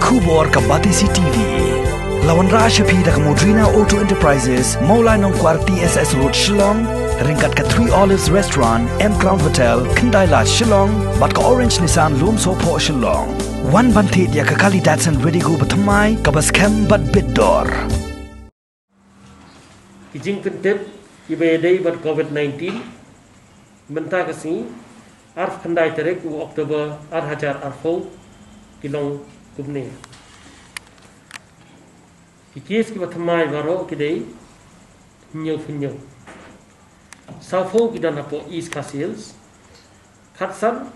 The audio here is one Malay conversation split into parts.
Kubor Kabatisi TV. Lawan Rashapi dak Modrina Auto Enterprises, Maulai Nongkwar TSS Road Shillong, ringkat ke Three Olives Restaurant, M Crown Hotel, Kendaila Shillong, bat ke Orange Nissan Loom Sopo Shillong. Wan banti dia ke Kali Datsun ready go bertemai ke baskem bat bidor. Kijing pentip ibadai bat COVID-19 mentah kasi arf kendai terek u Oktober hajar arfo kilong kubne. Kikis ki bertemai baru kidai nyau. Safo kita napo East Khasi Hills, Khatsan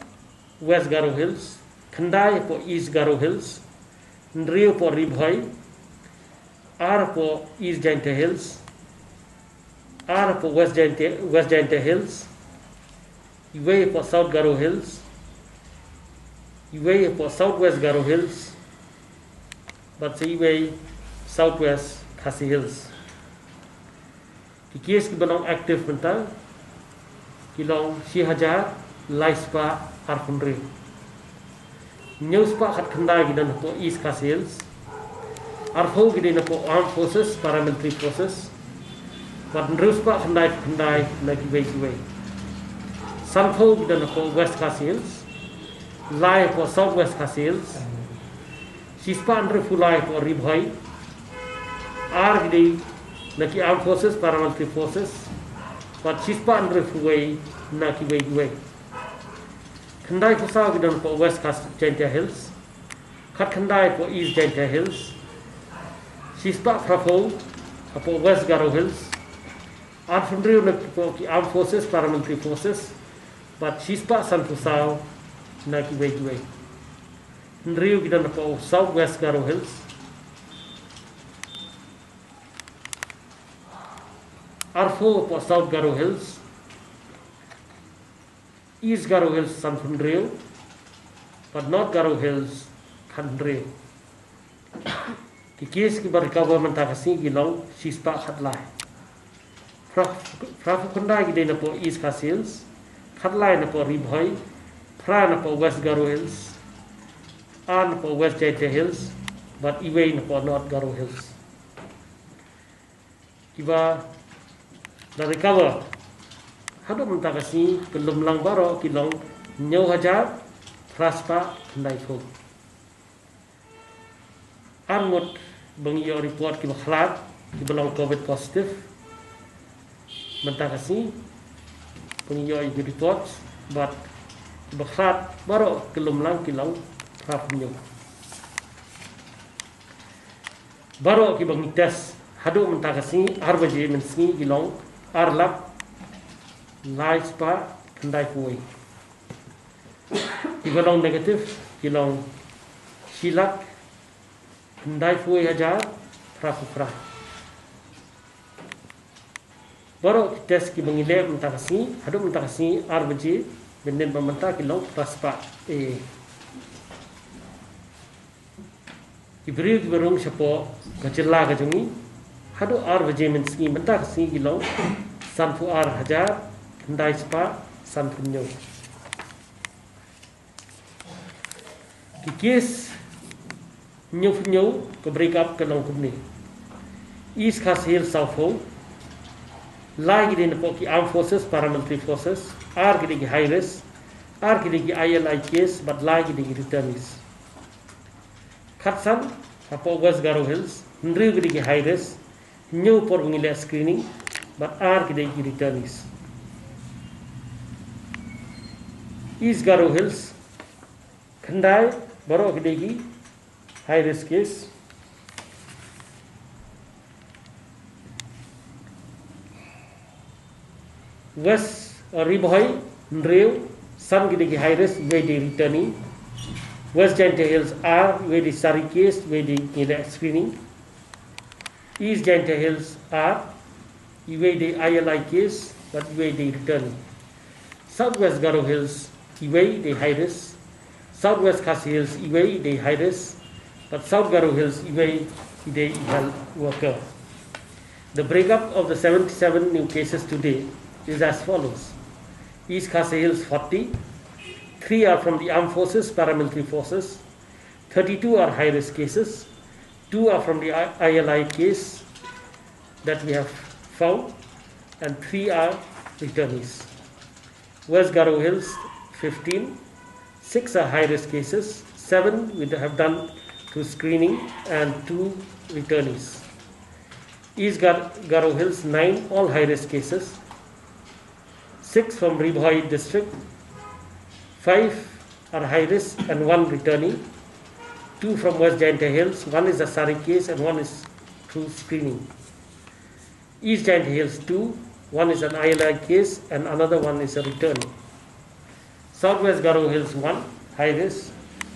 West Garo Hills, Khandai po East Garo Hills, Ndrio po Ribhoi, Ar po East Jaintia Hills, Ar po West Jaintia Hills, Iway po South Garo Hills, Iway po Southwest Garo Hills, but sa Iway Southwest Khasi Hills. Kikis ki banong active mental kilong si hajar laispa arpunri news pa khat khandai gidan po East Khasi Hills arfo gidan po armed forces paramilitary forces but news pa khandai na kiway sanfo gidan po West Khasi Hills lai po Southwest Khasi Hills sispa andre fulai po Ribhoi ar gidi naki armed forces, paramilitary forces, but chispa andre fuway naki way. Khandai fusa gidan po West Jaintia Hills, khat khandai po East Jaintia Hills, chispa frafo po West Garo Hills, arfundriu naki po ki armed forces, paramilitary forces, but chispa san fusa naki way. Ndriu gidan po Southwest Garo Hills, Arfo po South Garo Hills, East Garo Hills San Fundrio, but North Garo Hills Khandrio. Kikis ki barikawa mentakasi gilong sispa khatlai. Prafu kundai gide na po East Khasi Hills, khatlai na po Ribhoi, pra na po West Garo Hills, na po West Jaintia Hills, but iway na po North Garo Hills. Kiba dari kawa hado mentakasi belum lang baro kilong nyau hajar praspa khandai fo armut bangyo report ki bakhlat ki belong covid positive mentakasi bangyo report but bakhlat baro kelum lang kilong prapnyo baro ki bangi test hado mentakasi arbaje menski kilong Arlap Laispa Khandai Fuway Kilong negatif Kilong Silak Khandai Fuway hajar Prafukra Baru tes ki mengilap mentakasi Hadap mentakasi RBJ Benden pemerintah kilong Praspa Iberi berung siapa Kacela kajungi Hado RBJ menski mentakasi kilong Sanfu ar hajar Khandai spa sanfu nyo Kikis Nyo ke break up ke long kumni East Khasi Hills South Home Lai gidi na po ki armed forces paramilitary forces ar gidi ki high risk ar gidi ki ILI case but lai gidi ki returnees Khatsan apo West Garo Hills Ndriu gidi ki high risk Nyo por ngile screening but are gidi ki returnees East Garo Hills Khandai baro gidi ki high risk case West Ribhoi Ndriu San gidi ki high risk where they returnee West Jaintia Hills are where the sari case where they ngile screening East Jaintia Hills are Iway the ILI case, but iway the return. Southwest Garo Hills, iway the high risk. Southwest Khasi Hills, iway the high risk. But South Garo Hills, iway the health worker. The breakup of the 77 new cases today is as follows. East Khasi Hills 40, 3 are from the armed forces, paramilitary forces, 32 are high-risk cases. 2 are from the ILI case that we have found, and 3 are returnees. West Garo Hills, 15. 6 are high-risk cases. 7 we have done through screening, and 2 returnees. East Garo Hills, 9, all high-risk cases. 6 from Ribhoi district. 5 are high-risk and 1 returnee. 2 from West Jaintia Hills. 1 is a SARI case and 1 is through screening. East Jaintia Hills, 2. 1 is an ILI case and another one is a returnee. Southwest Garo Hills, 1, high-risk.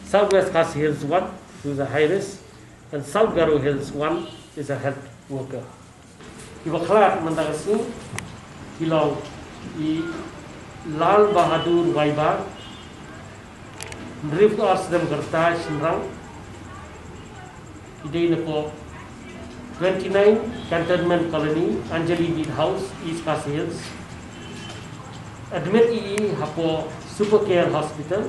Southwest Khasi Hills, 1, who is a high-risk. And South Garo Hills, 1 is a health worker. Ibu kelar mendagasnya kilau I Lal Bahadur Waibar Drif Asram Gerta Shinrang Ide Nepo 29 Cantonment Colony Anjali Bead House East Khasi Hills. Admit II Hapo Super Care Hospital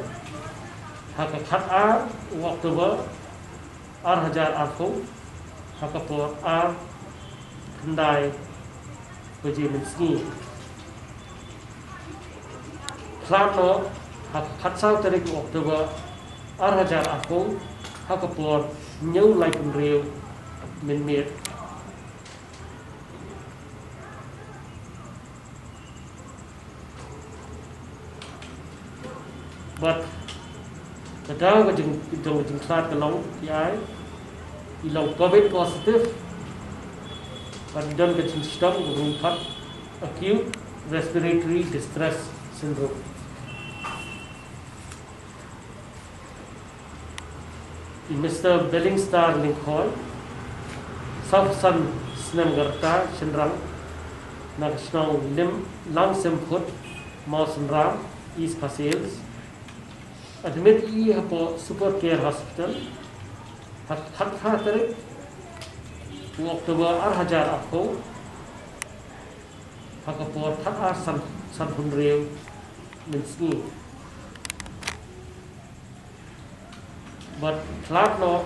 Haka Khat R October R Hajar Arfo Haka Por R Kendai Bajiminski Klano Haka Khat Sao Tarik October R Hajar Arfo Haka Por New Life and Real Min Mir. But the dog was in class along the eye, he long COVID positive, but he don't get in stop with acute respiratory distress syndrome. Mr. Bellingstar Lincoln, South Sun Snemgarta, Shinrang, National Lim Langsem Put, Mouse and Ram, East Khasi Hills. Admit I Hapo Super Care Hospital, Hat Tarik, October R Hajar Arfo, Hakapor Hat Ar Sanhunreo Minsni. But Clark no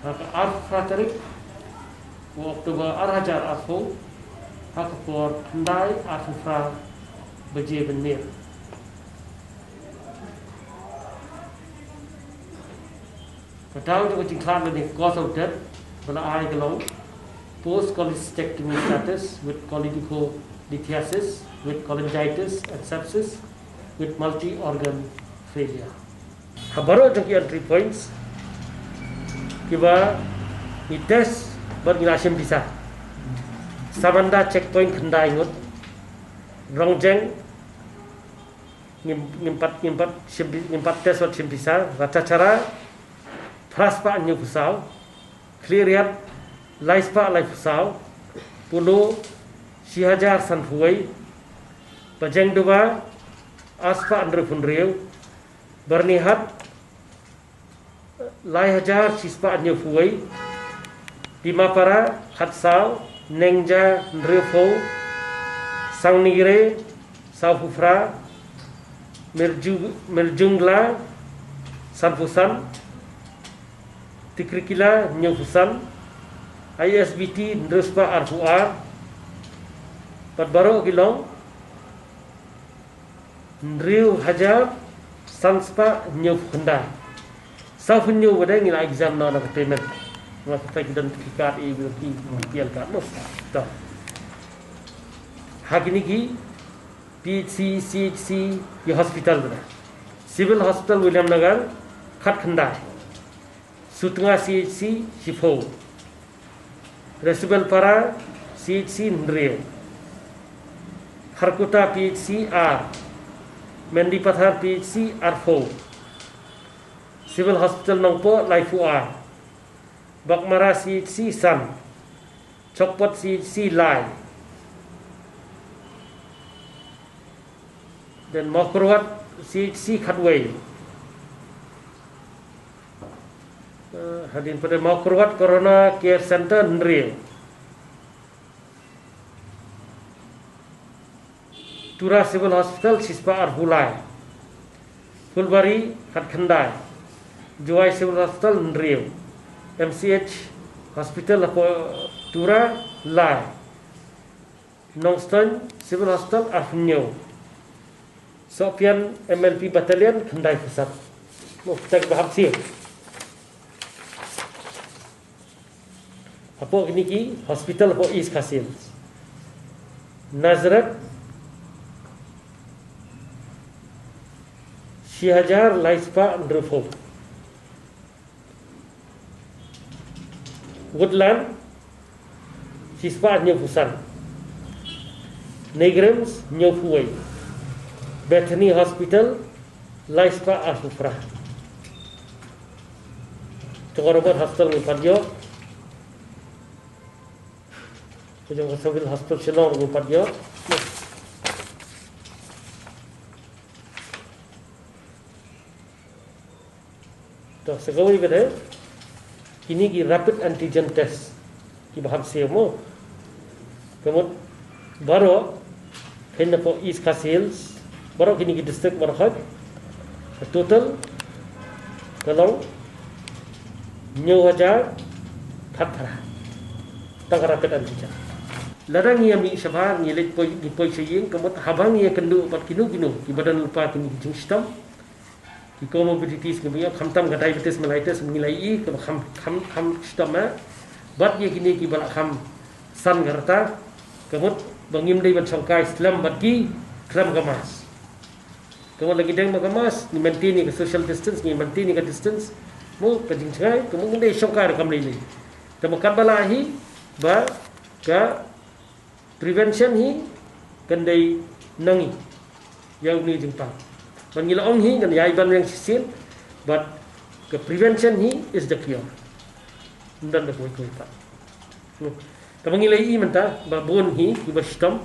R Fraterick, October R Hajar Arfo, Hakapor Kandai Arfra Bajib and Mir. Down to which included the cause of death, but I alone, post cholecystectomy status with cholelithiasis, with cholangitis and sepsis, with multi-organ failure. Habaro jangki entry points, kiba ni test beringasim bisa. Samanda checkpoint kendai ngut, rongjeng ngimpat test wat sim bisa, rata cara. Praspa New Fusau, Cleariat, Laispa Lai Fusau, Pulo, Shihajar Sanfuai, Bajeng Dua, Aspa Andre Funreu, Bernihat, Lai Hajar Sispa New Fuai, Dimapara, Hatsau, Nengja, Nrefo, Sangnire, Saufufra, Merjungla, Sanfusan, Tikrikila Nyufusan, ISBT Ndrespa Arfuar, Padbaro Gilong, Ndriu Hajar, Sanspa Nyufkunda. Saufun Nyu wadai ngila exam na payment. Maka kita identifikat i pian kat nos. Dah. Hakini ki PHC CHC ye hospital dah. Civil Hospital William Nagar, Khat Khandai. Sutengah CHC Shifo, Resubel Para CHC Ndreo, Harkuta PHC R, Mendi Pathar PHC R4, Civil Hospital Nongpo Laifu R, Bakmara CHC San, Chokpot CHC Lai, then Mokrowat CHC Khatway. Hadin pada Mokrowat Corona Care Center Ndreo, Tura Civil Hospital Sispa Arhulai, Fulbari Khat Khandai, Juai Civil Hospital Nriu, MCH Hospital apa Tura Lai, Nongstone Civil Hospital Afnyo, Sopian MLP Battalion Kendai Pusat. Kita bahas sih. Apa ini ki hospital apa East Cassils, Nazareth, Syihajar Laispa Ndrufo, Woodland, Sispa Nyofusan, Negrams Nyofuway, Bethany Hospital, Laispa Afufra, Cokorobat Hospital ni Padyo, Kujang Civil Hospital Shillong ni Padyo. तो segala ini kata, ini ki rapid antigen test, ki baham semo, kemudian baru hendak po East Cassils, baru kini ki district Marhat, total kalau nyawajar katra, tak rapid antigen. Larang ia mi sabang ia lek poi seying, kemudian habang ia kendu pat kinu ki badan lupa kini jeng sistem. Ki comorbidities ke biya khamtam ga diabetes mellitus mengilai ke kham stoma bat ye kini ki bala kham san garta kemut bangim dei ban sangkai islam bat ki kram gamas kemut lagi deng gamas ni maintain ni social distance ni maintain ni distance mu ka jingchai kemut dei sangkai kam lei temakan bala hi ba ka prevention hi kan dei nangi yang ni jingpang Panggilan hi kan yai ban yang sisil, but the prevention hi is the cure. Dan the koi tak. Panggilan i menta babon hi iba sistem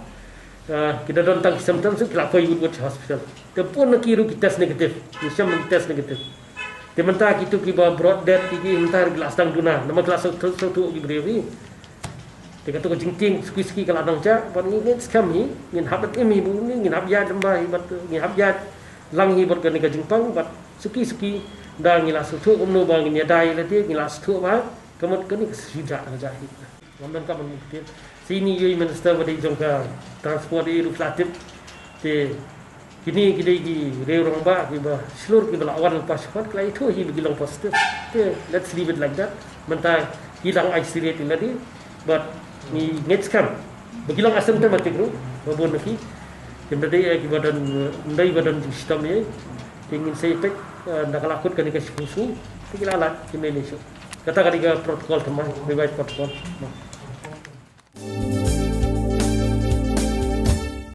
kita tentang symptom su kelapa ikut buat hospital. Tepun nak kiru kita test negatif, macam test negatif. Tementa kita kiba broad death kiki entar gelas tang duna, nama gelas satu ibrewi. Teka tu jingking squisky kalau adang cak, but ni scam hi, ngin habat imi bu ni ngin habjat lembah, but ngin habjat lang hi bot kan ka jingpang bat suki da ngila su thu umno ba ngi dai la ti ngila su ba kamot kan ni sida aja hi wannan ka man mukti sini yui minister badi jongka transport i ruklatif te kini ki re rong ba ki ba slur ki bala awan passport klai thu hi bilang positif te let's leave it like that mentai hilang isolate lagi but ni ngets kam bilang asam ter matik ru babon ki Kemudian kita badan sistem ni, ingin saya pek nak lakukan kerja khusus, kita alat kita ini. Kata kerja protokol teman, revive protokol.